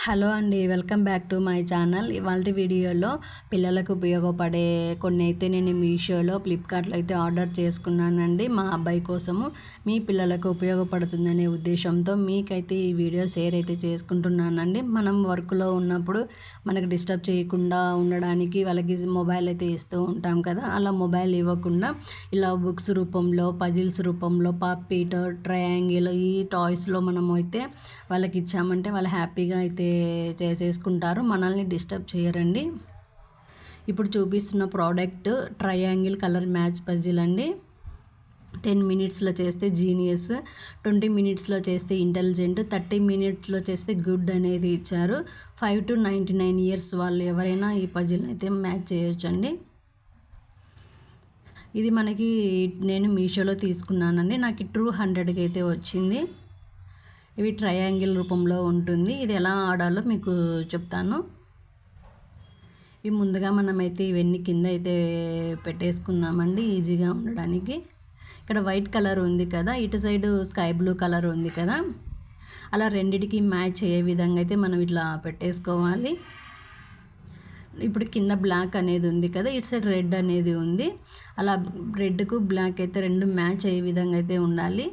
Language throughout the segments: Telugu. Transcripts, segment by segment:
హలో అండి, welcome back to my channel. ఇవాళ వీడియోలో పిల్లలకు ఉపయోగపడే కొన్ని అయితే నేను మీషోలో ఫ్లిప్కార్ట్లో అయితే ఆర్డర్ చేసుకున్నానండి మా అబ్బాయి కోసము. మీ పిల్లలకు ఉపయోగపడుతుందనే ఉద్దేశంతో మీకైతే ఈ వీడియో షేర్ అయితే చేసుకుంటున్నానండి. మనం వర్క్లో ఉన్నప్పుడు మనకు డిస్టర్బ్ చేయకుండా ఉండడానికి వాళ్ళకి మొబైల్ అయితే ఇస్తూ ఉంటాం కదా, అలా మొబైల్ ఇవ్వకుండా ఇలా బుక్స్ రూపంలో, పజిల్స్ రూపంలో, పప్పీట్, ట్రయాంగిల్ ఈ టాయ్స్లో మనం అయితే వాళ్ళకి ఇచ్చామంటే వాళ్ళు హ్యాపీగా అయితే చేసేసుకుంటారు, మనల్ని డిస్టర్బ్ చేయరండి. ఇప్పుడు చూపిస్తున్న product triangle colour match puzzle అండి. 10 మినిట్స్లో చేస్తే జీనియస్, 20 మినిట్స్లో చేస్తే ఇంటెలిజెంట్, 30 మినిట్స్లో చేస్తే గుడ్ అనేది ఇచ్చారు. 5 to 99 ఇయర్స్ వాళ్ళు ఎవరైనా ఈ పజిల్ అయితే మ్యాచ్ చేయొచ్చండి. ఇది మనకి నేను మీషోలో తీసుకున్నానండి. నాకు 200కి అయితే వచ్చింది. ఇవి ట్రయాంగిల్ రూపంలో ఉంటుంది. ఇది ఎలా ఆడాలో మీకు చెప్తాను. ఇవి ముందుగా మనమైతే ఇవన్నీ కింద అయితే పెట్టేసుకుందామండి ఈజీగా ఉండడానికి. ఇక్కడ వైట్ కలర్ ఉంది కదా, ఇటు సైడ్ స్కై బ్లూ కలర్ ఉంది కదా, అలా రెండిటికి మ్యాచ్ అయ్యే విధంగా అయితే మనం ఇట్లా పెట్టేసుకోవాలి. ఇప్పుడు కింద బ్లాక్ అనేది ఉంది కదా, ఇటు సైడ్ రెడ్ అనేది ఉంది. అలా రెడ్కు బ్లాక్ అయితే రెండు మ్యాచ్ అయ్యే విధంగా అయితే ఉండాలి.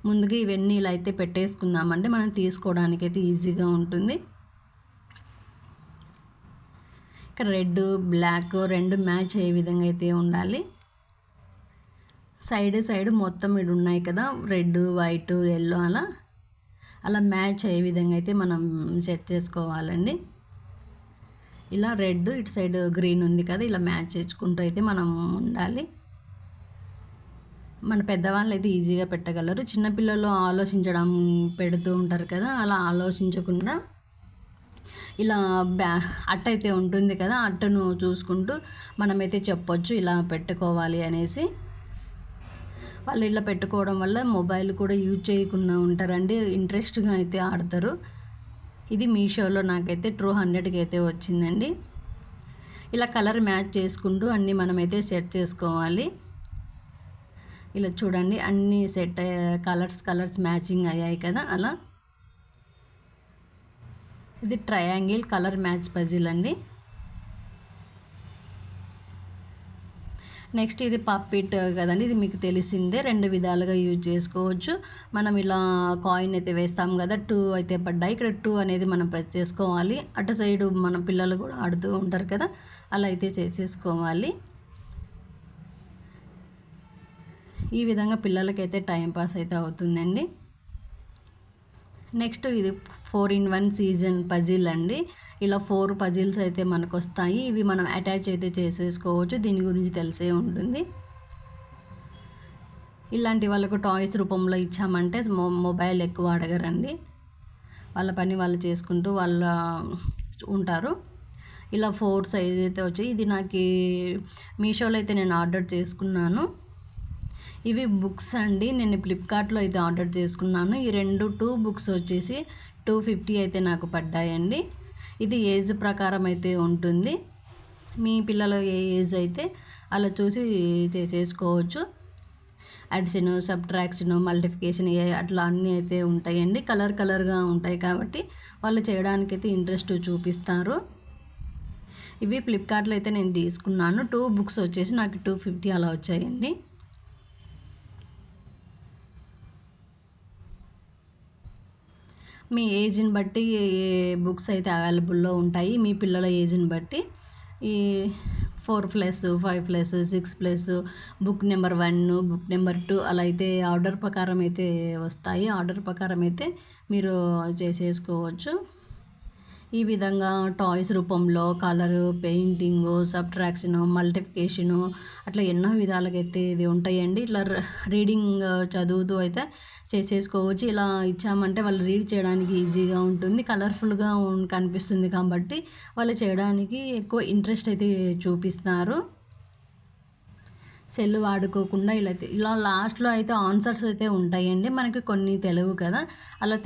ముందుగా ఇవన్నీ ఇలా అయితే పెట్టేసుకుందామంటే మనం తీసుకోవడానికి అయితే ఈజీగా ఉంటుంది. ఇక్కడ రెడ్, బ్లాక్ రెండు మ్యాచ్ అయ్యే విధంగా అయితే ఉండాలి. సైడ్ మొత్తం ఇవి ఉన్నాయి కదా, రెడ్, వైట్, ఎల్లో అలా మ్యాచ్ అయ్యే విధంగా అయితే మనం సెట్ చేసుకోవాలండి. ఇలా రెడ్, ఇటు సైడ్ గ్రీన్ ఉంది కదా, ఇలా మ్యాచ్ చేసుకుంటూ అయితే మనం ఉండాలి. మన పెద్దవాళ్ళు అయితే ఈజీగా పెట్టగలరు. చిన్నపిల్లలు ఆలోచించడం పెడుతూ ఉంటారు కదా, అలా ఆలోచించకుండా ఇలా అట్ట అయితే ఉంటుంది కదా, అట్టను చూసుకుంటూ మనమైతే చెప్పొచ్చు ఇలా పెట్టుకోవాలి అనేసి. వాళ్ళు ఇలా పెట్టుకోవడం వల్ల మొబైల్ కూడా యూజ్ చేయకుండా ఉంటారండి, ఇంట్రెస్ట్గా అయితే ఆడతారు. ఇది మీషోలో నాకైతే 200కి అయితే వచ్చిందండి. ఇలా కలర్ మ్యాచ్ చేసుకుంటూ అన్నీ మనమైతే సెట్ చేసుకోవాలి. ఇలా చూడండి అన్నీ సెట్ కలర్స్ మ్యాచింగ్ అయ్యాయి కదా, అలా. ఇది ట్రయాంగిల్ కలర్ మ్యాచ్ పజిల్ అండి. నెక్స్ట్ ఇది పప్పిట్ కదండి, ఇది మీకు తెలిసిందే, రెండు విధాలుగా యూజ్ చేసుకోవచ్చు. మనం ఇలా కాయిన్ అయితే వేస్తాం కదా, 2 అయితే పడ్డాయి. ఇక్కడ 2 అనేది మనం ప్రెస్ చేసుకోవాలి. అటు సైడు మన పిల్లలు కూడా ఆడుతూ ఉంటారు కదా, అలా అయితే చేసేసుకోవాలి. ఈ విధంగా పిల్లలకైతే టైంపాస్ అయితే అవుతుందండి. నెక్స్ట్ ఇది 4-in-1 సీజన్ పజిల్ అండి. ఇలా 4 పజిల్స్ అయితే మనకు వస్తాయి. ఇవి మనం అటాచ్ అయితే చేసేసుకోవచ్చు, దీని గురించి తెలిసే ఉంటుంది. ఇలాంటి వాళ్ళకు టాయ్స్ రూపంలో ఇచ్చామంటే మొబైల్ ఎక్కువ అడగరండి, వాళ్ళ పని వాళ్ళు చేసుకుంటూ వాళ్ళ ఉంటారు. ఇలా 4 సైజ్ అయితే వచ్చాయి. ఇది నాకు మీషోలో అయితే నేను ఆర్డర్ చేసుకున్నాను. ఇవి బుక్స్ అండి, నేను ఫ్లిప్కార్ట్లో అయితే ఆర్డర్ చేసుకున్నాను. ఈ 2 బుక్స్ వచ్చేసి 250 అయితే నాకు పడ్డాయండి. ఇది ఏజ్ ప్రకారం అయితే ఉంటుంది, మీ పిల్లల ఏ ఏజ్ అయితే అలా చూసి చేసేసుకోవచ్చు. అడిషన్, సబ్ట్రాక్షన్, మల్టిప్లికేషన్ అట్లా అన్నీ అయితే ఉంటాయండి. కలర్గా ఉంటాయి కాబట్టి వాళ్ళు చేయడానికి అయితే ఇంట్రెస్ట్ చూపిస్తారు. ఇవి ఫ్లిప్కార్ట్లో అయితే నేను తీసుకున్నాను. 2 బుక్స్ వచ్చేసి నాకు 250 అలా వచ్చాయండి. మీ ఏజ్ని బట్టి బుక్స్ అయితే అవైలబుల్లో ఉంటాయి, మీ పిల్లల ఏజ్ని బట్టి. ఈ 4+, 5+, 6+, బుక్ నెంబర్ 1, బుక్ నెంబర్ 2 అలా అయితే ఆర్డర్ ప్రకారం అయితే వస్తాయి. ఆర్డర్ ప్రకారం అయితే మీరు చేసేసుకోవచ్చు. ఈ విధంగా టాయ్స్ రూపంలో కలరు, పెయింటింగు, సబ్ట్రాక్షను, మల్టిప్లికేషను అట్లా ఎన్నో విధాలుగా అయితే ఇది ఉంటాయండి. ఇట్లా రీడింగ్ చదువుతూ అయితే చేసేసుకోవచ్చు. ఇలా ఇచ్చామంటే వాళ్ళు రీడ్ చేయడానికి ఈజీగా ఉంటుంది, కలర్ఫుల్గా కనిపిస్తుంది కాబట్టి వాళ్ళు చేయడానికి ఎక్కువ ఇంట్రెస్ట్ అయితే చూపిస్తారు. సెల్ వాడుకోకుండా ఇలా లాస్ట్లో అయితే ఆన్సర్స్ అయితే ఉంటాయండి, మనకి కొన్ని తెలియవు కదా, అలా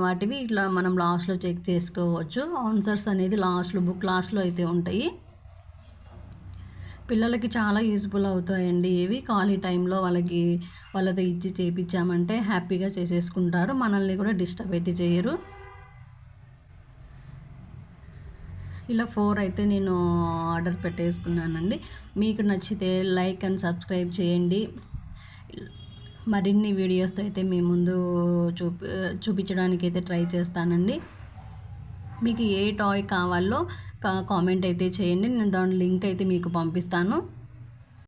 వాటివి ఇట్లా మనం లాస్ట్లో చెక్ చేసుకోవచ్చు. ఆన్సర్స్ అనేది బుక్ లాస్ట్లో అయితే ఉంటాయి. పిల్లలకి చాలా యూజ్ఫుల్ అవుతాయండి ఇవి. ఖాళీ టైంలో వాళ్ళతో ఇచ్చి చేయించామంటే హ్యాపీగా చేసేసుకుంటారు, మనల్ని కూడా డిస్టర్బ్ అయితే చేయరు. ఇలా 4 అయితే నేను ఆర్డర్ పెట్టేసుకున్నానండి. మీకు నచ్చితే లైక్ అండ్ సబ్స్క్రైబ్ చేయండి. మరిన్ని వీడియోస్తో అయితే మీ ముందు చూపించడానికి అయితే ట్రై చేస్తానండి. మీకు ఏ టాయ్ కావాలో కామెంట్ అయితే చేయండి. నేను దాని లింక్ అయితే మీకు పంపిస్తాను.